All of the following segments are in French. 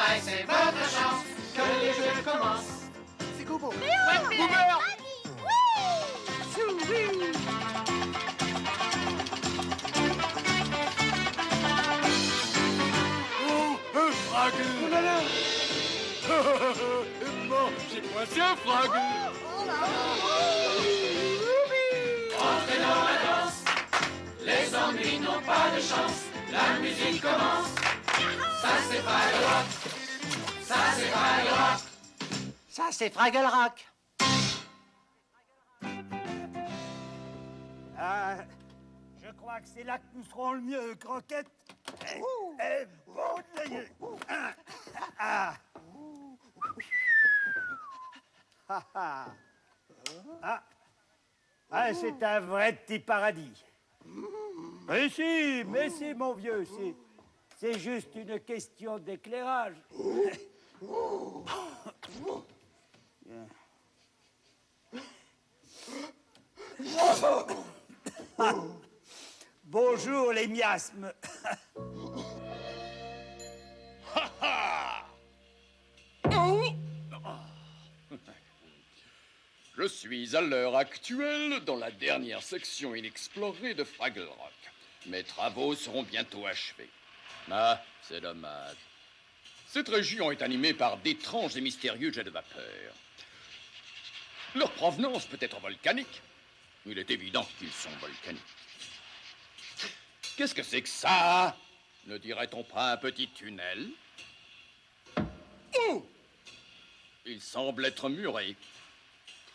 travail, c'est votre chance. Que les jeux commencent. C'est Gobo. Boomer! Oh, un Fraggle! Oh là là. J'ai coincé un Fraggle! Entrez dans la danse. Les ennuis n'ont pas de chance. La musique commence. Ça c'est Fraggle Rock. Ça c'est Fraggle Rock. Ça, c'est Fraggle Rock. Ah, je crois que c'est là que nous serons le mieux, Croquette. C'est un vrai petit paradis. Mais si, mon vieux, c'est juste une question d'éclairage. Bonjour, les miasmes. Je suis à l'heure actuelle dans la dernière section inexplorée de Fraggle Rock. Mes travaux seront bientôt achevés. Ah, c'est dommage. Cette région est animée par d'étranges et mystérieux jets de vapeur. Leur provenance peut être volcanique. Il est évident qu'ils sont volcaniques. Qu'est-ce que c'est que ça? Ne dirait-on pas un petit tunnel? Oh! Il semble être muré.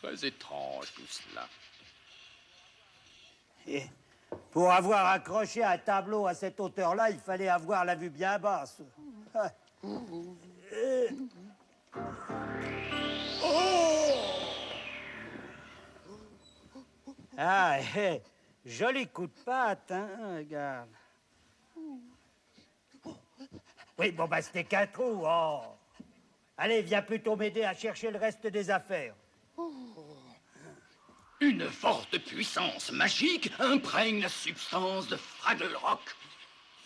Très étrange tout cela. Et pour avoir accroché un tableau à cette hauteur-là, il fallait avoir la vue bien basse. Ah, joli coup de patte, hein, regarde. Oui, bon, bah, c'était qu'un trou, oh. Allez, viens plutôt m'aider à chercher le reste des affaires. Une forte puissance magique imprègne la substance de Fraggle Rock.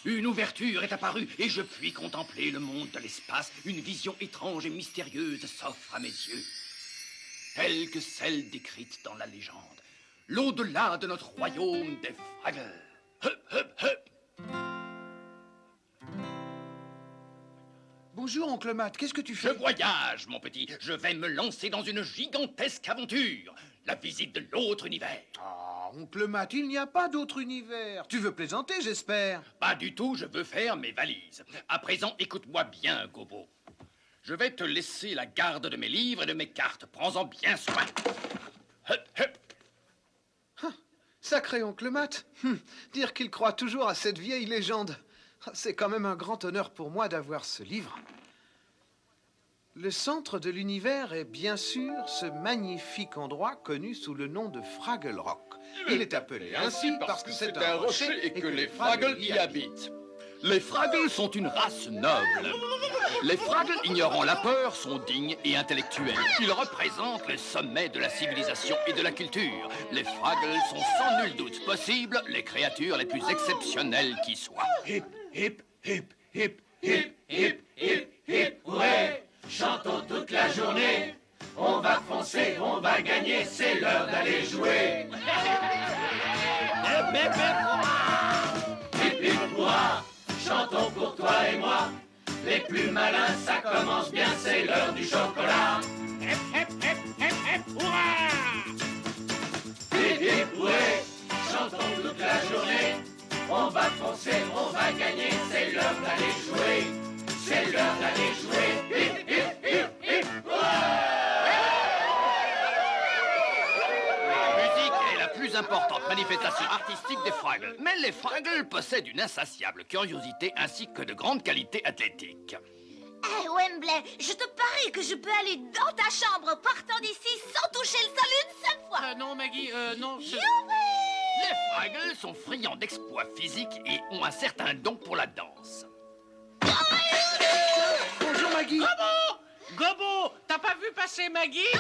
Une ouverture est apparue et je puis contempler le monde de l'espace. Une vision étrange et mystérieuse s'offre à mes yeux. Telle que celle décrite dans la légende. L'au-delà de notre royaume des Fraggles. Hup, hup, hup. Bonjour, oncle Matt. Qu'est-ce que tu Je fais? voyage, mon petit. Je vais me lancer dans une gigantesque aventure. La visite de l'autre univers. Ah, oncle Matt, il n'y a pas d'autre univers. Tu veux plaisanter, j'espère. Pas du tout, je veux faire mes valises. À présent, écoute-moi bien, Gobo. Je vais te laisser la garde de mes livres et de mes cartes. Prends-en bien soin. Hup, hup. Sacré oncle Matt. Dire qu'il croit toujours à cette vieille légende. C'est quand même un grand honneur pour moi d'avoir ce livre. Le centre de l'univers est bien sûr ce magnifique endroit connu sous le nom de Fraggle Rock. Il est appelé ainsi parce que c'est un rocher et que les Fraggles y habitent. Les Fraggles sont une race noble. Les Fraggles, ignorant la peur, sont dignes et intellectuels. Ils représentent le sommet de la civilisation et de la culture. Les Fraggles sont sans nul doute possible les créatures les plus exceptionnelles qui soient. Hip, hip, hip, hip, hip, hip, hip, hip, ouais. Chantons toute la journée. On va foncer, on va gagner, c'est l'heure d'aller jouer. Hip, hip, hip, hip, hip, hurrah. Chantons pour toi et moi. Les plus malins, ça commence bien, c'est l'heure du chocolat. Hip, hip, hip, hip, hip, hurrah. Hip, hip, ouais. Chantons toute la journée. On va foncer, on va gagner, c'est l'heure d'aller jouer. C'est l'heure d'aller jouer. Hip, hip, hip, hip, La musique est la plus importante manifestation artistique des Fraggles. Mais les Fraggles possèdent une insatiable curiosité ainsi que de grandes qualités athlétiques. Eh, Wembley, je te parie que je peux aller dans ta chambre partant d'ici sans toucher le sol une seule fois. Non, Maggie, non. Les Fraggles sont friands d'exploits physiques et ont un certain don pour la danse. Bonjour, Maggie. Gobo, t'as pas vu passer Maggie?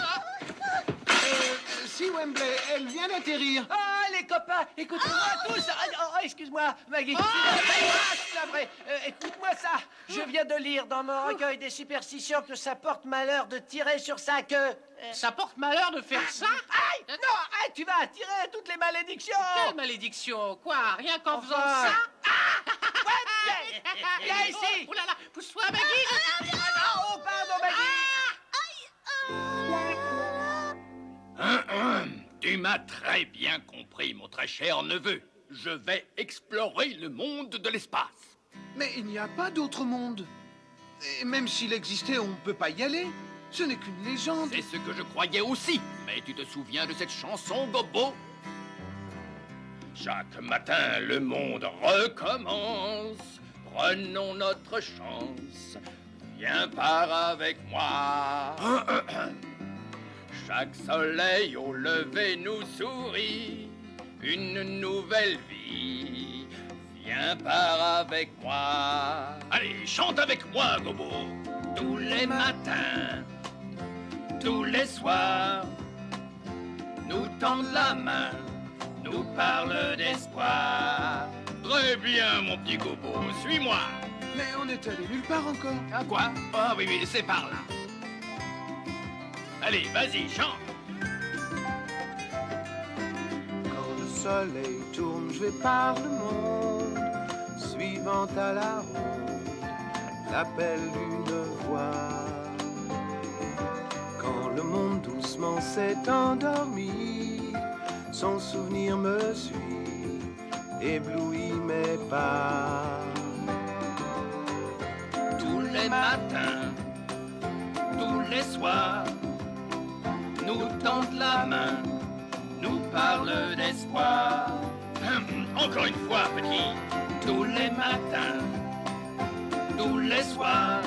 Si, Wembley, elle vient d'atterrir. Ah, les copains, écoutez-moi tous. Excuse-moi, Maggie. C'est pas vrai. Écoute-moi ça. Je viens de lire dans mon recueil des superstitions que ça porte malheur de tirer sur sa queue. Ça porte malheur de faire ça? Aïe! Non, aïe, tu vas attirer toutes les malédictions. Quelle malédiction? Quoi? Rien qu'en faisant Enfin. ça? Viens ici. Oh là là, pousse-toi, Maggie! Oh, pardon, Maggie. Tu m'as très bien compris, mon très cher neveu. Je vais explorer le monde de l'espace. Mais il n'y a pas d'autre monde. Et même s'il existait, on ne peut pas y aller. Ce n'est qu'une légende. C'est ce que je croyais aussi. Mais tu te souviens de cette chanson, Gobo? Chaque matin, le monde recommence. Prenons notre chance. Viens par avec moi. Chaque soleil au lever nous sourit. Une nouvelle vie. Viens par avec moi. Allez, chante avec moi, Gobo. Tous les matins, tous les soirs, nous tendent la main, nous parlent d'espoir. Très bien, mon petit Gobo, suis-moi. Mais on est allé nulle part encore. Ah quoi? Ah oui, oui, c'est par là. Allez, vas-y, chante. Quand le soleil tourne, je vais par le monde, suivant à la ronde l'appel d'une voix. Quand le monde doucement s'est endormi, son souvenir me suit, éblouit mes pas. Tous les matins, tous les soirs, nous tendent la main, nous parlent d'espoir. Encore une fois, petit. Tous les matins, tous les soirs,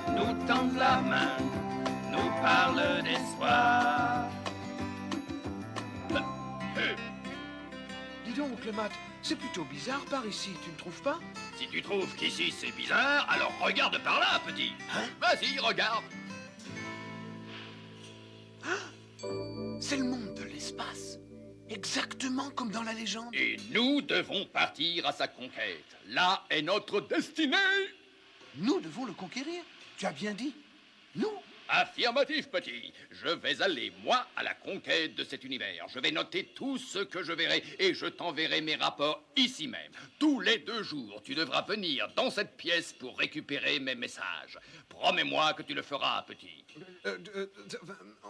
nous tendent la main, nous parlent d'espoir. Dis donc, oncle Matt, c'est plutôt bizarre par ici, tu ne trouves pas? Si tu trouves qu'ici c'est bizarre, alors regarde par là, petit. Vas-y, regarde. C'est le monde de l'espace. Exactement comme dans la légende. Et nous devons partir à sa conquête. Là est notre destinée. Nous devons le conquérir. Tu as bien dit. Nous. Affirmatif, petit. Je vais aller, moi, à la conquête de cet univers. Je vais noter tout ce que je verrai et je t'enverrai mes rapports ici même. Tous les 2 jours, tu devras venir dans cette pièce pour récupérer mes messages. Promets-moi que tu le feras, petit.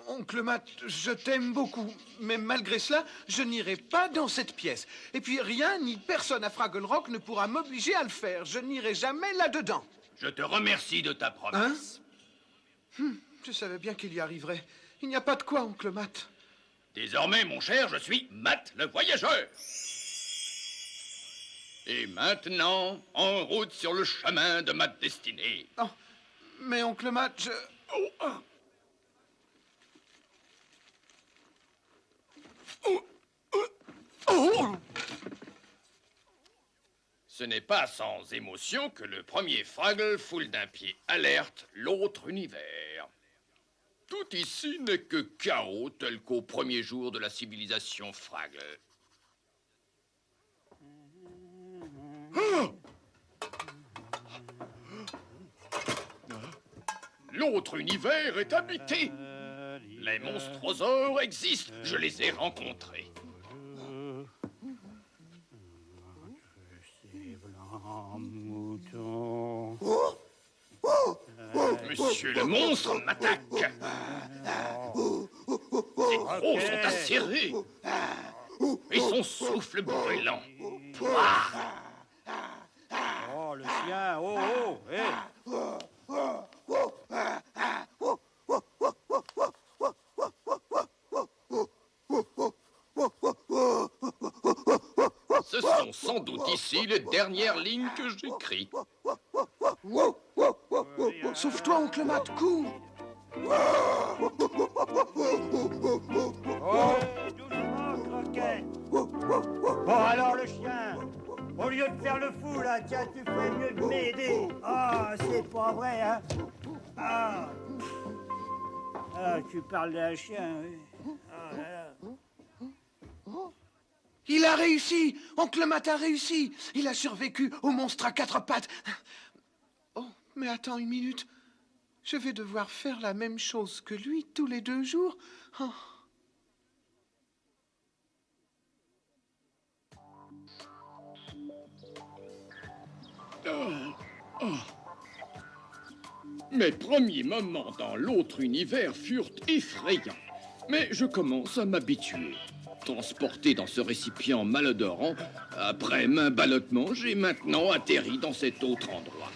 Oncle Matt, je t'aime beaucoup, mais malgré cela, je n'irai pas dans cette pièce. Et puis rien ni personne à Fraggle Rock ne pourra m'obliger à le faire. Je n'irai jamais là-dedans. Je te remercie de ta promesse. Je savais bien qu'il y arriverait. Il n'y a pas de quoi, oncle Matt. Désormais, mon cher, je suis Matt le voyageur. Et maintenant, en route sur le chemin de ma destinée. Oh, mais oncle Matt, je... Ce n'est pas sans émotion que le premier Fraggle foule d'un pied alerte l'autre univers. Tout ici n'est que chaos tel qu'au premier jour de la civilisation Fraggle. L'autre univers est habité. Les monstrosaures existent, je les ai rencontrés. Monsieur le monstre m'attaque. Ses crocs sont acérés. Et son souffle brûlant. Oh, le chien, oh, hé. Ce sont sans doute ici les dernières lignes que j'écris. Sauve-toi, oncle Matt, cours. Oh, doucement, Croquette. Bon, alors, le chien, au lieu de faire le fou, là, tiens, tu ferais mieux de m'aider. Ah, c'est pas vrai, hein. Ah. Ah, tu parles d'un chien, oui. Oh là là. Il a réussi! Oncle Matt a réussi! Il a survécu au monstre à 4 pattes! Oh, mais attends une minute. Je vais devoir faire la même chose que lui tous les 2 jours. Oh. Mes premiers moments dans l'autre univers furent effrayants. Mais je commence à m'habituer. Transporté dans ce récipient malodorant, après main ballottement, j'ai maintenant atterri dans cet autre endroit.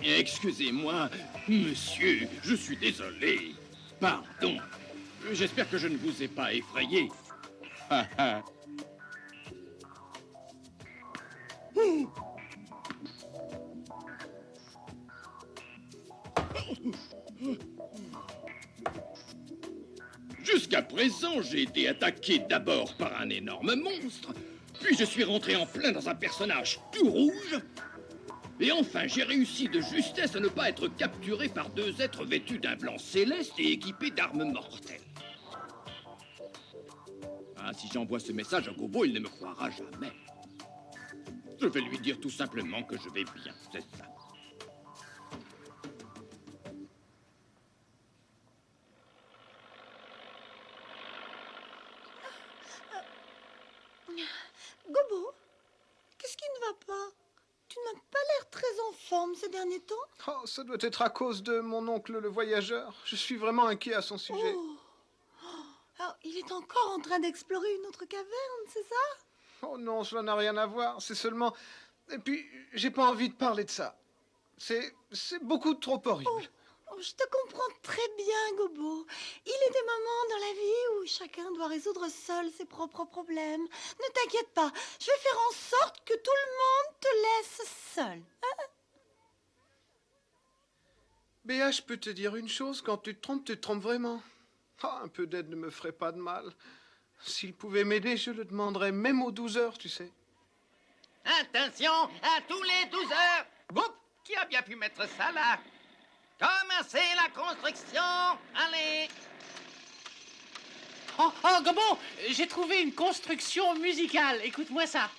Excusez-moi, monsieur, je suis désolé. Pardon. J'espère que je ne vous ai pas effrayé. Jusqu'à présent, j'ai été attaqué d'abord par un énorme monstre, puis je suis rentré en plein dans un personnage tout rouge, et enfin j'ai réussi de justesse à ne pas être capturé par 2 êtres vêtus d'un blanc céleste et équipés d'armes mortelles. Ah, si j'envoie ce message à Gobo, il ne me croira jamais. Je vais lui dire tout simplement que je vais bien, c'est ça. Gobo, qu'est-ce qui ne va pas? Tu n'as pas l'air très en forme ces derniers temps. Oh, ça doit être à cause de mon oncle le voyageur. Je suis vraiment inquiet à son sujet. Oh. Alors, il est encore en train d'explorer une autre caverne, c'est ça? Oh non, cela n'a rien à voir. C'est seulement... Et puis, j'ai pas envie de parler de ça. C'est beaucoup trop horrible. Oh, je te comprends très bien, Gobo. Il est des moments dans la vie où chacun doit résoudre seul ses propres problèmes. Ne t'inquiète pas, je vais faire en sorte que tout le monde te laisse seul. Hein? Béa, je peux te dire une chose, quand tu te trompes vraiment. Ah, un peu d'aide ne me ferait pas de mal. S'il pouvait m'aider, je le demanderais même aux 12 heures, tu sais. Attention, à tous les 12 heures. Boum, qui a bien pu mettre ça là? Commencez la construction. Allez. Oh, Gobo, j'ai trouvé une construction musicale. Écoute-moi ça.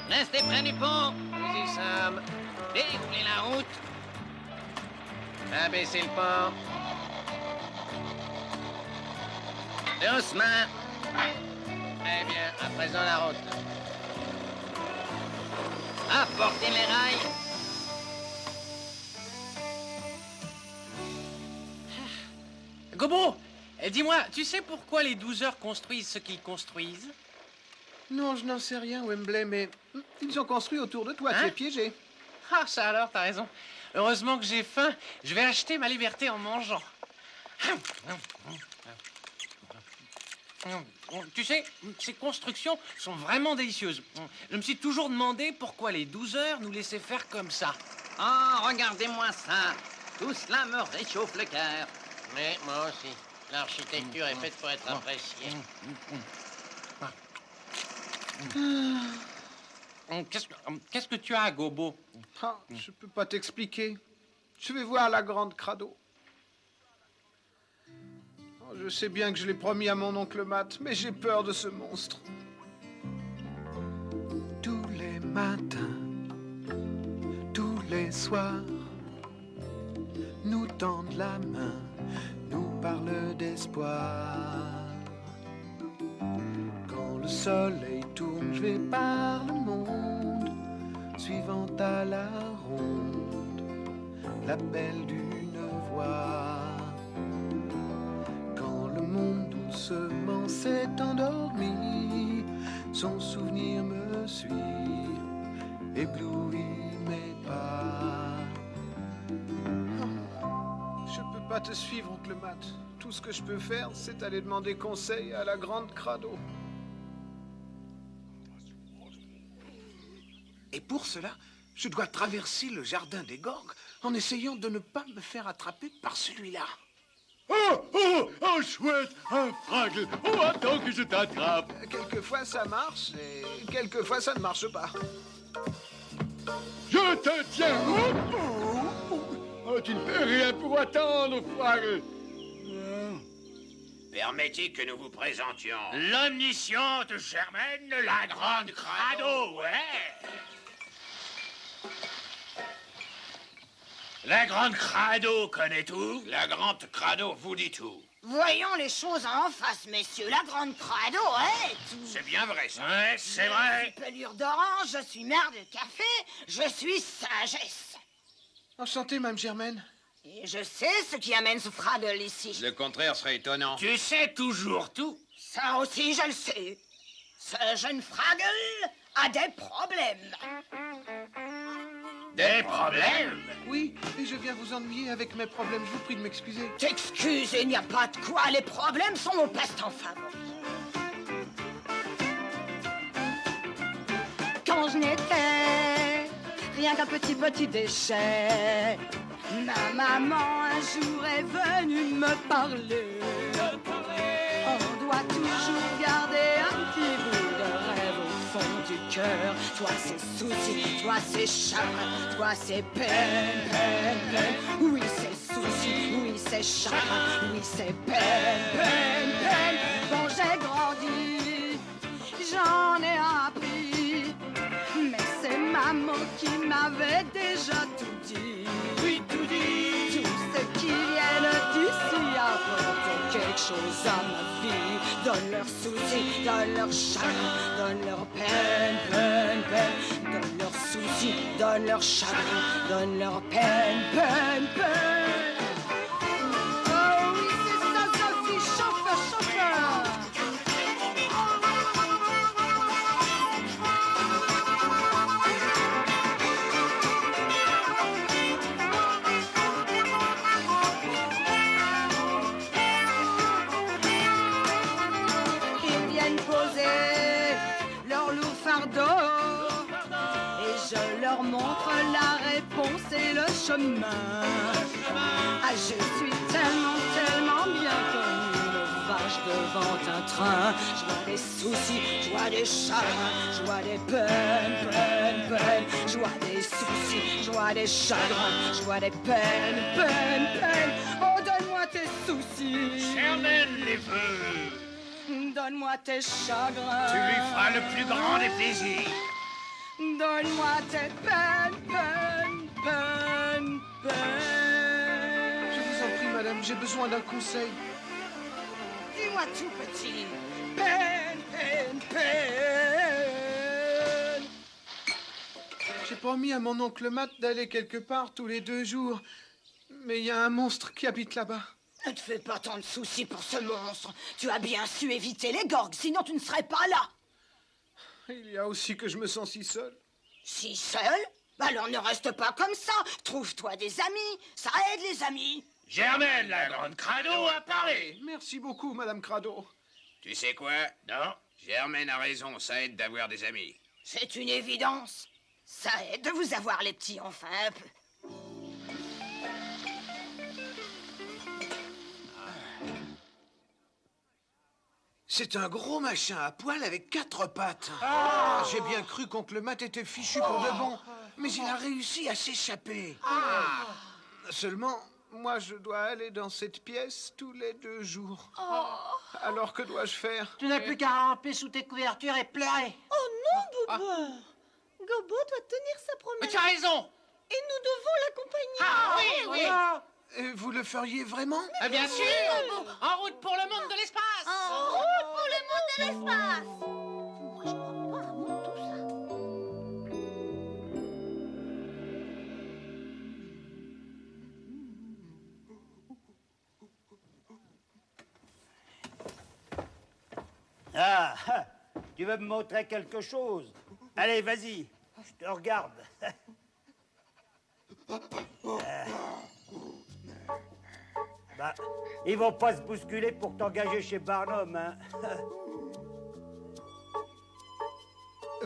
Restez près du pont. Nous y sommes. Déroulez la route. Abaissez le pont. Doucement. Eh bien, à présent la route. Apportez les rails. Gobo, dis-moi, tu sais pourquoi les 12 heures construisent ce qu'ils construisent? Non, je n'en sais rien, Wembley, mais ils ont construit autour de toi, tu es piégé. Ah, ça alors, t'as raison. Heureusement que j'ai faim. Je vais acheter ma liberté en mangeant. Tu sais, ces constructions sont vraiment délicieuses. Je me suis toujours demandé pourquoi les 12 heures nous laissaient faire comme ça. Oh, regardez-moi ça. Tout cela me réchauffe le cœur. Mais moi aussi. L'architecture est faite pour être appréciée. Qu'est-ce que tu as, Gobo? Ah, je peux pas t'expliquer. Je vais voir la grande Crado. Oh, je sais bien que je l'ai promis à mon oncle Matt, mais j'ai peur de ce monstre. Tous les matins, tous les soirs, nous tendent la main, nous parlent d'espoir. Quand le soleil tourne, je vais par le monde, suivant à la ronde l'appel d'une voix. Quand le monde doucement s'est endormi, son souvenir me suit, éblouit mes pas. Je peux pas te suivre, oncle Matt. Tout ce que je peux faire, c'est aller demander conseil à la grande Crado. Et pour cela, je dois traverser le jardin des Gorgues en essayant de ne pas me faire attraper par celui-là. Oh, chouette, un Fraggle. Oh, attends que je t'attrape. Quelquefois ça marche et quelquefois ça ne marche pas. Je te tiens. Oh, tu ne peux rien pour attendre, Fraggle. Permettez que nous vous présentions l'omnisciente Germaine, la grande Crado, ouais. La grande Crado connaît tout. La grande Crado vous dit tout. Voyons les choses en face, messieurs. La grande Crado, ouais, tout. C'est bien vrai, ça. Ouais, c'est vrai. Je suis pelure d'orange, je suis mère de café, je suis sagesse. Enchanté, Mme Germaine. Et je sais ce qui amène ce Fraggle ici. Le contraire serait étonnant. Tu sais toujours tout. Ça aussi, je le sais. Ce jeune Fraggle a des problèmes. Des problèmes? Oui, et je viens vous ennuyer avec mes problèmes. Je vous prie de m'excuser. T'excuses, il n'y a pas de quoi. Les problèmes sont mon passe-temps favori. Quand je n'étais rien qu'un petit déchet, ma maman un jour est venue me parler. On doit toujours garder un petit bout de rêve au fond du cœur. Toi c'est soucis, toi c'est chagrin, toi c'est peine. Oui c'est soucis, oui c'est chagrin, oui c'est peine. Bon j'ai grandi, j'en ai appris, mais c'est maman qui m'avait déjà tout dit. Oui tout dit. Tous ceux qui viennent d'ici apportent quelque chose à ma vie. Donne leurs soucis, donne leurs chagrins, donne leurs peine. Donne leurs soucis, donne leurs chagrins, donne leurs peine. Oh oui, c'est ça, Sophie, chauffeur. Et je leur montre la réponse et le chemin. Ah, je suis tellement bien comme une vache devant un train. Je vois des soucis, je vois des chagrins, je vois des peines. Je vois des soucis, je vois des chagrins, je vois des peines. Oh, donne-moi tes soucis. Germaine les veut. Donne-moi tes chagrins. Tu lui feras le plus grand des plaisirs. Donne-moi tes peines. Je vous en prie, madame, j'ai besoin d'un conseil. Dis-moi tout, petit. Peine. J'ai promis à mon oncle Matt d'aller quelque part tous les 2 jours. Mais il y a un monstre qui habite là-bas. Ne te fais pas tant de soucis pour ce monstre. Tu as bien su éviter les Gorgues, sinon tu ne serais pas là. Il y a aussi que je me sens si seul. Si seul? Alors ne reste pas comme ça. Trouve-toi des amis. Ça aide les amis. Germaine, la grande Crado, a parlé. Merci beaucoup, Madame Crado. Tu sais quoi? Non. Germaine a raison, ça aide d'avoir des amis. C'est une évidence. Ça aide de vous avoir, les petits, enfin un peu. C'est un gros machin à poil avec 4 pattes. J'ai bien cru qu'oncle Matt était fichu pour de bon, mais il a réussi à s'échapper. Seulement, moi, je dois aller dans cette pièce tous les 2 jours. Alors, que dois-je faire? Tu n'as plus qu'à ramper sous tes couvertures et pleurer. Oh non, Bobo. Gobo doit tenir sa promesse. Mais tu as raison. Et nous devons l'accompagner. Ah oui. Et vous le feriez vraiment? Ah, bien sûr. En route pour le monde de l'espace. En route pour le monde de l'espace. Moi, je crois pas vraiment tout ça. Ah, tu veux me montrer quelque chose? Allez, vas-y, je te regarde. Bah, ils vont pas se bousculer pour t'engager chez Barnum, hein.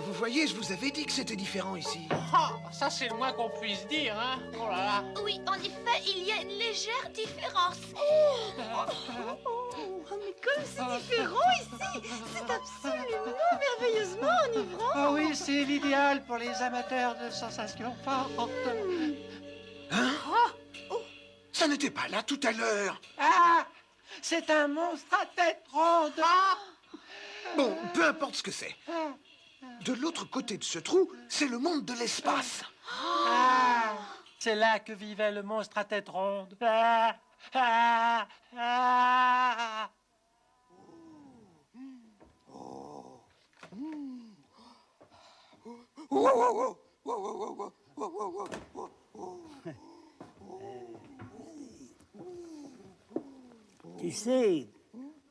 Vous voyez, je vous avais dit que c'était différent ici. Ah, ça, c'est le moins qu'on puisse dire, hein. Oh là là. Oui, en effet, il y a une légère différence. Mais comme c'est différent ici, c'est absolument merveilleusement enivrant. Ah oui, c'est l'idéal pour les amateurs de sensations fortes. Hein? Ça n'était pas là tout à l'heure. Ah, c'est un monstre à tête ronde. Bon, peu importe ce que c'est. De l'autre côté de ce trou, c'est le monde de l'espace. Ah, c'est là que vivait le monstre à tête ronde. Ah, ah, ah. Tu sais,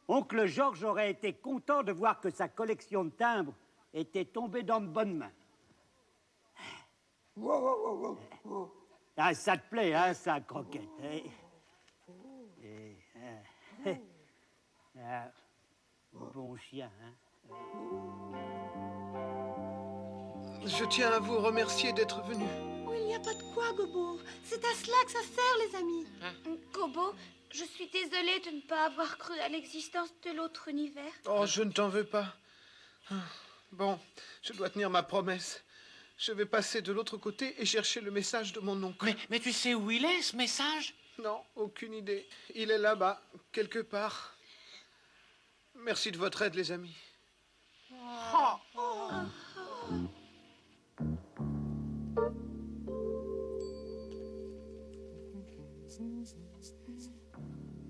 oncle Georges aurait été content de voir que sa collection de timbres était tombée dans de bonnes mains. Ah, ça te plaît, hein, ça, Croquette, hein? Ah, bon chien, hein? Je tiens à vous remercier d'être venu. Oh, il n'y a pas de quoi, Gobo. C'est à cela que ça sert, les amis. Gobo, je suis désolée de ne pas avoir cru à l'existence de l'autre univers. Oh, je ne t'en veux pas. Bon, je dois tenir ma promesse. Je vais passer de l'autre côté et chercher le message de mon oncle. Mais tu sais où il est, ce message? Non, aucune idée. Il est là-bas, quelque part. Merci de votre aide, les amis.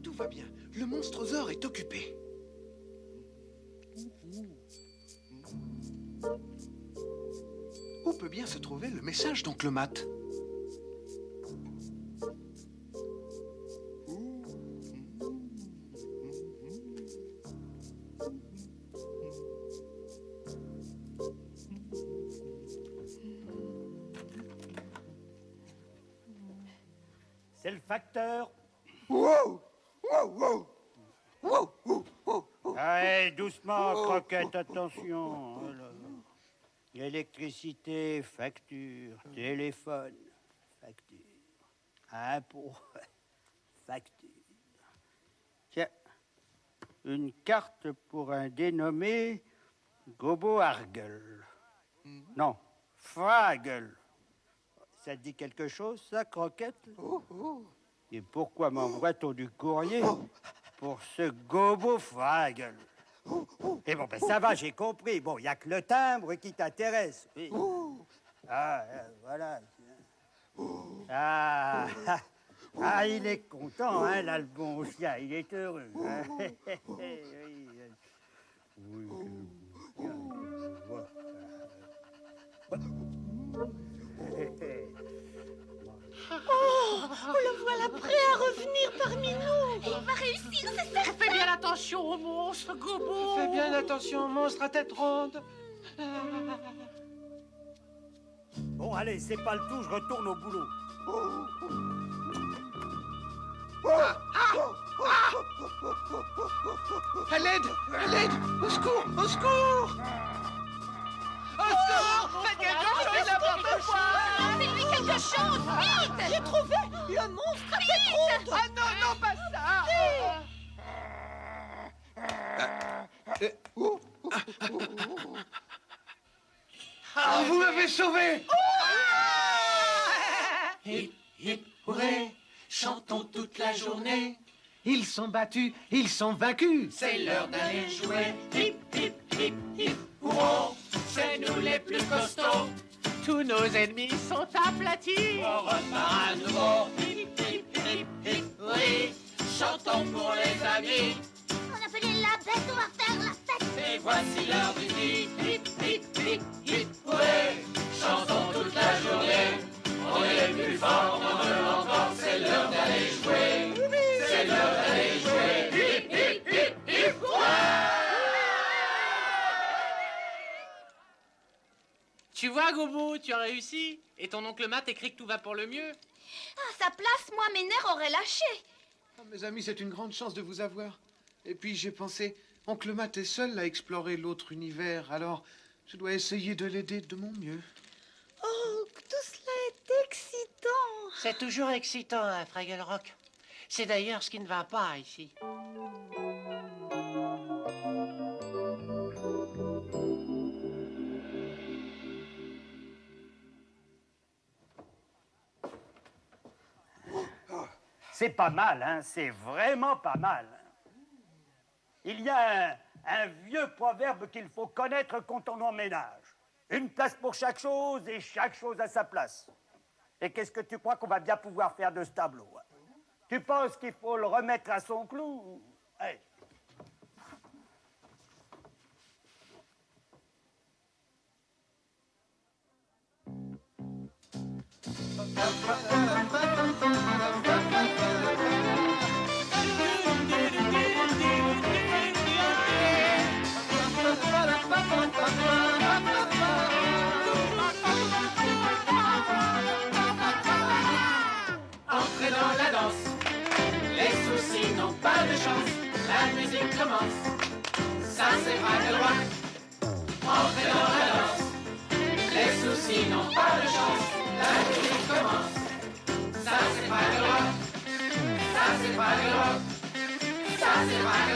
Tout va bien. Le monstrosaure est occupé. Où peut bien se trouver le message d'oncle Matt? C'est le facteur. Allez, doucement, Croquette, attention. Oh là là. Électricité, facture, téléphone, facture, impôt, facture. Tiens, une carte pour un dénommé Gobo Argel. Non, Fragel. Ça te dit quelque chose, ça, Croquette? Et pourquoi m'envoie-t-on du courrier pour ce Gobo Fragel? Eh bon, ben ça va, j'ai compris. Bon, il n'y a que le timbre qui t'intéresse. Oui. Ah, voilà. Ah, il est content, hein, là, le bon chien. Il est heureux. Hein. Oui, Le voilà prêt à revenir parmi nous. Il va réussir, c'est certain. Fais bien attention au monstre, Gobo. Fais bien attention au monstre à tête ronde. Bon, allez, c'est pas le tout, je retourne au boulot. À l'aide! À l'aide! Au secours! Au secours! Faites quelque chose, n'importe quoi. Lancez-lui quelque chose, vite. J'ai trouvé le monstre à tête ronde. Ah non, non, pas ça. Vous m'avez sauvé! Hip, hip, hurrah, chantons toute la journée. Ils sont battus, ils sont vaincus. C'est l'heure d'aller jouer. Hip, hip, hip, hip, hurrah, c'est nous les plus costauds. Tous nos ennemis sont aplatis. On repart à nouveau. Hip, hip, hip, hip, oui, chantons pour les amis. On appelait la bête, on va faire la fête. Et voici l'heure du dit. Hip, hip, hip, hip, ouais, chantons toute la journée. On est les plus forts, on veut encore. C'est l'heure d'aller jouer. C'est l'heure d'aller jouer. Hip, hip, hip, hip, ouais. Tu vois, Gobo, tu as réussi. Et ton oncle Matt écrit que tout va pour le mieux. À sa place, moi, mes nerfs auraient lâché. Oh, mes amis, c'est une grande chance de vous avoir. Et puis j'ai pensé, oncle Matt est seul à explorer l'autre univers, alors Je dois essayer de l'aider de mon mieux. Oh, tout cela est excitant. C'est toujours excitant, hein, Fraggle Rock. C'est d'ailleurs ce qui ne va pas ici. C'est pas mal, hein? C'est vraiment pas mal. Il y a un vieux proverbe qu'il faut connaître quand on emménage. Une place pour chaque chose et chaque chose à sa place. Et qu'est-ce que tu crois qu'on va bien pouvoir faire de ce tableau? Tu penses qu'il faut le remettre à son clou? Hey. Entrez dans la danse, les soucis n'ont pas de chance, la musique commence, ça c'est Fraggle Rock. Entrez dans la danse, les soucis n'ont pas de chance, la musique commence, ça c'est Fraggle Rock, ça c'est Fraggle Rock, ça c'est Fraggle Rock.